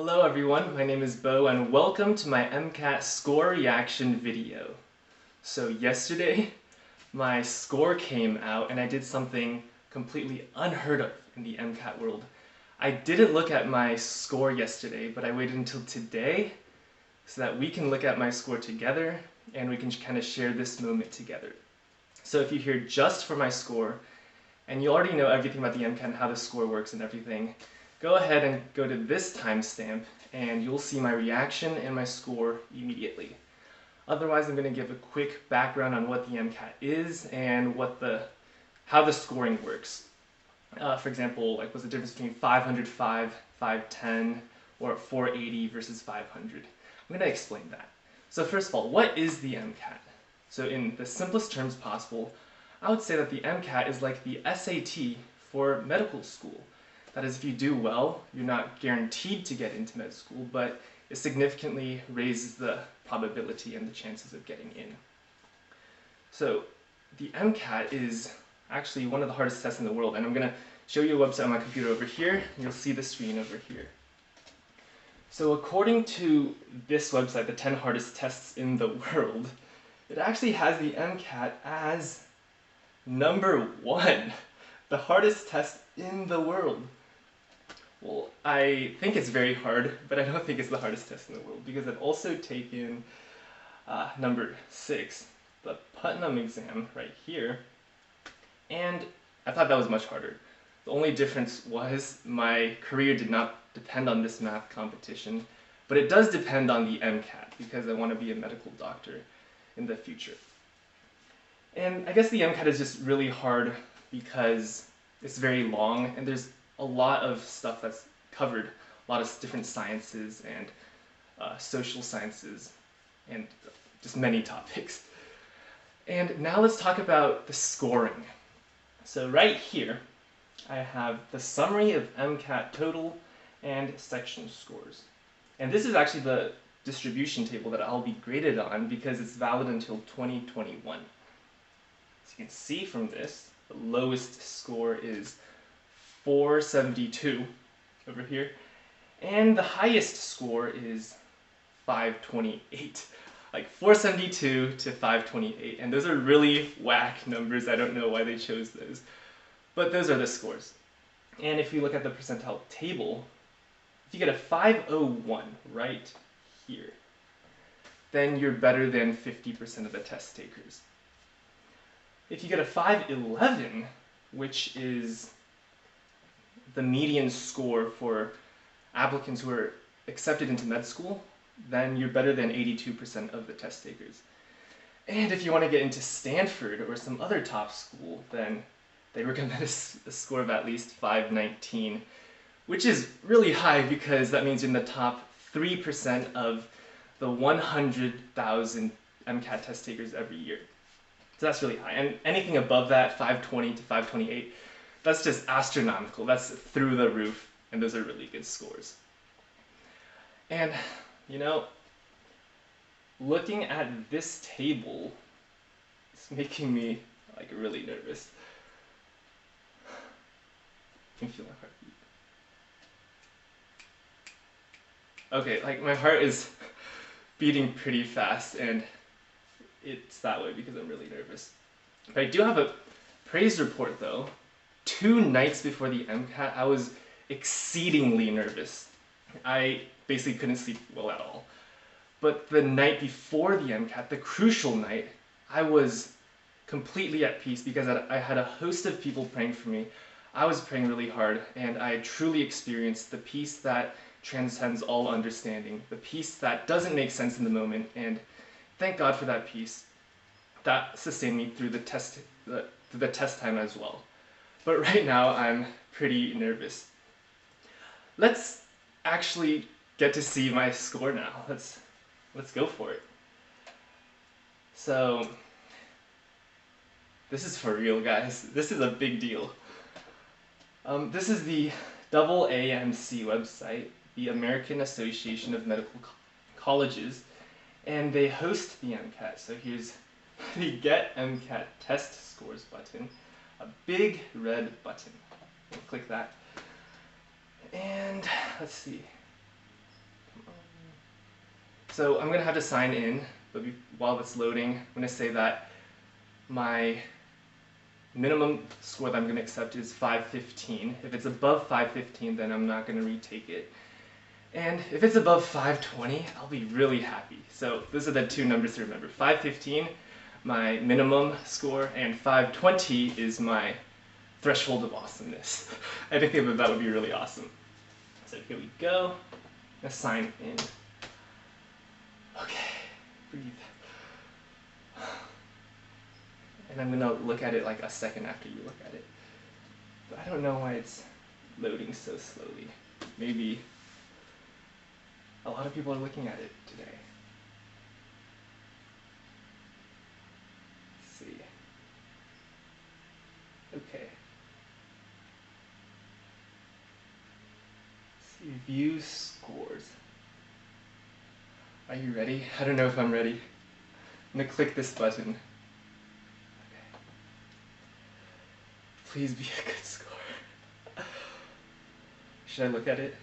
Hello everyone, my name is Beau and welcome to my MCAT Score reaction video. So yesterday, my score came out and I did something completely unheard of in the MCAT world. I didn't look at my score yesterday, but I waited until today so that we can look at my score together and we can kind of share this moment together. So if you're here just for my score, and you already know everything about the MCAT and how the score works and everything, go ahead and go to this timestamp and you'll see my reaction and my score immediately. Otherwise, I'm going to give a quick background on what the MCAT is and how the scoring works. For example, what's the difference between 505, 510, or 480 versus 500? I'm going to explain that. So first of all, what is the MCAT? So in the simplest terms possible, I would say that the MCAT is like the SAT for medical school. That is, if you do well, you're not guaranteed to get into med school, but it significantly raises the probability and the chances of getting in. So the MCAT is actually one of the hardest tests in the world, and I'm going to show you a website on my computer over here, and you'll see the screen over here. So according to this website, the 10 hardest tests in the world, it actually has the MCAT as number 1, the hardest test in the world. Well, I think it's very hard, but I don't think it's the hardest test in the world because I've also taken number 6, the Putnam exam right here, and I thought that was much harder. The only difference was my career did not depend on this math competition, but it does depend on the MCAT because I want to be a medical doctor in the future. And I guess the MCAT is just really hard because it's very long and there's a lot of stuff that's covered, a lot of different sciences and social sciences and just many topics. And now let's talk about the scoring. So right here, I have the summary of MCAT total and section scores. And this is actually the distribution table that I'll be graded on because it's valid until 2021. So you can see from this, the lowest score is 472 over here, and the highest score is 528. Like 472 to 528, and those are really whack numbers. I don't know why they chose those, but those are the scores. And if you look at the percentile table, if you get a 501 right here, then you're better than 50% of the test takers. If you get a 511, which is the median score for applicants who are accepted into med school, then you're better than 82% of the test takers. And if you want to get into Stanford or some other top school, then they recommend a score of at least 519, which is really high because that means you're in the top 3% of the 100,000 MCAT test takers every year. So that's really high. And anything above that, 520 to 528, that's just astronomical. That's through the roof, and those are really good scores. And, you know, looking at this table is making me, really nervous. I can feel my heartbeat. Okay, my heart is beating pretty fast, and it's that way because I'm really nervous. But I do have a praise report, though. 2 nights before the MCAT, I was exceedingly nervous. I basically couldn't sleep well at all. But the night before the MCAT, the crucial night, I was completely at peace because I had a host of people praying for me. I was praying really hard, and I truly experienced the peace that transcends all understanding, the peace that doesn't make sense in the moment, and thank God for that peace. That sustained me through the test time as well. But right now, I'm pretty nervous. Let's actually get to see my score now. Let's go for it. So, this is for real, guys. This is a big deal. This is the AAMC website, the American Association of Medical Colleges, and they host the MCAT. So here's the Get MCAT Test Scores button, a big red button. We'll click that. And let's see. So I'm gonna have to sign in, but while it's loading, I'm gonna say that my minimum score that I'm gonna accept is 515. If it's above 515, then I'm not gonna retake it. And if it's above 520, I'll be really happy. So those are the two numbers to remember. 515, my minimum score, and 520 is my threshold of awesomeness. I think that would be really awesome. So here we go. Let's sign in. Okay, breathe. And I'm gonna look at it like a second after you look at it. But I don't know why it's loading so slowly. Maybe a lot of people are looking at it today. Let's see. Okay. Let's see, view scores. Are you ready? I don't know if I'm ready. I'm gonna click this button. Okay. Please be a good score. Should I look at it?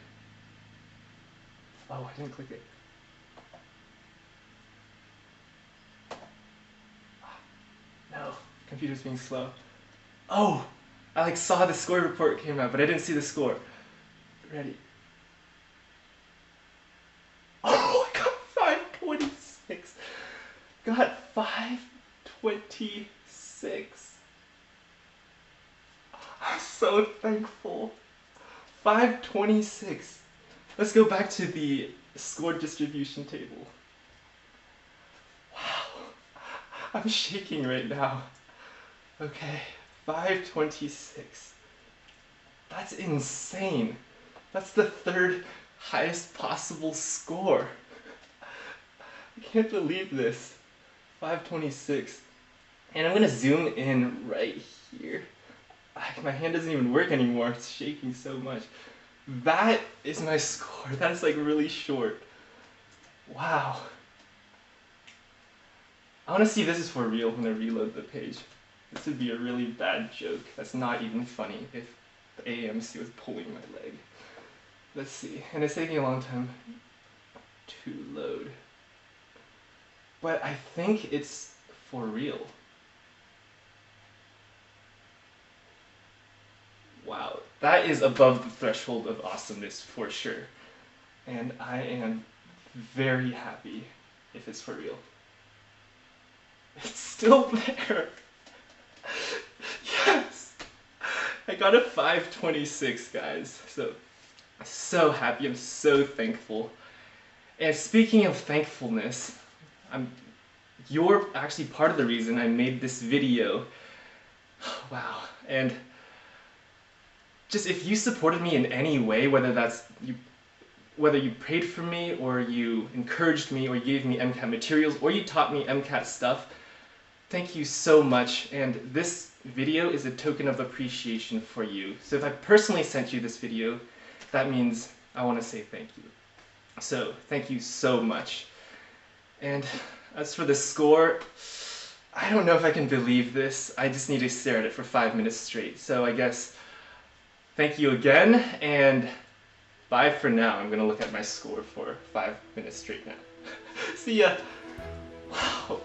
Oh, I didn't click it. No, computer's being slow. Oh, I like saw the score report came out, but I didn't see the score. Ready? Oh, I got 526. Got 526. I'm so thankful. 526. Let's go back to the score distribution table. Wow. I'm shaking right now. Okay, 526. That's insane. That's the third highest possible score. I can't believe this. 526. And I'm gonna zoom in right here. My hand doesn't even work anymore. It's shaking so much. That is my score. That's like really short. Wow. I want to see if this is for real when I reload the page. This would be a really bad joke. That's not even funny if the AAMC was pulling my leg. Let's see. And it's taking a long time to load. But I think it's for real. Wow, that is above the threshold of awesomeness for sure. And I am very happy if it's for real. It's still there. Yes. I got a 526, guys. So happy. I'm so thankful. And speaking of thankfulness, you're actually part of the reason I made this video. Wow. And just if you supported me in any way, whether you prayed for me, or you encouraged me, or you gave me MCAT materials, or you taught me MCAT stuff, thank you so much. And this video is a token of appreciation for you. So if I personally sent you this video, that means I want to say thank you. So thank you so much. And as for the score, I don't know if I can believe this. I just need to stare at it for 5 minutes straight. So I guess thank you again, and bye for now. I'm gonna look at my score for 5 minutes straight now. See ya. Wow.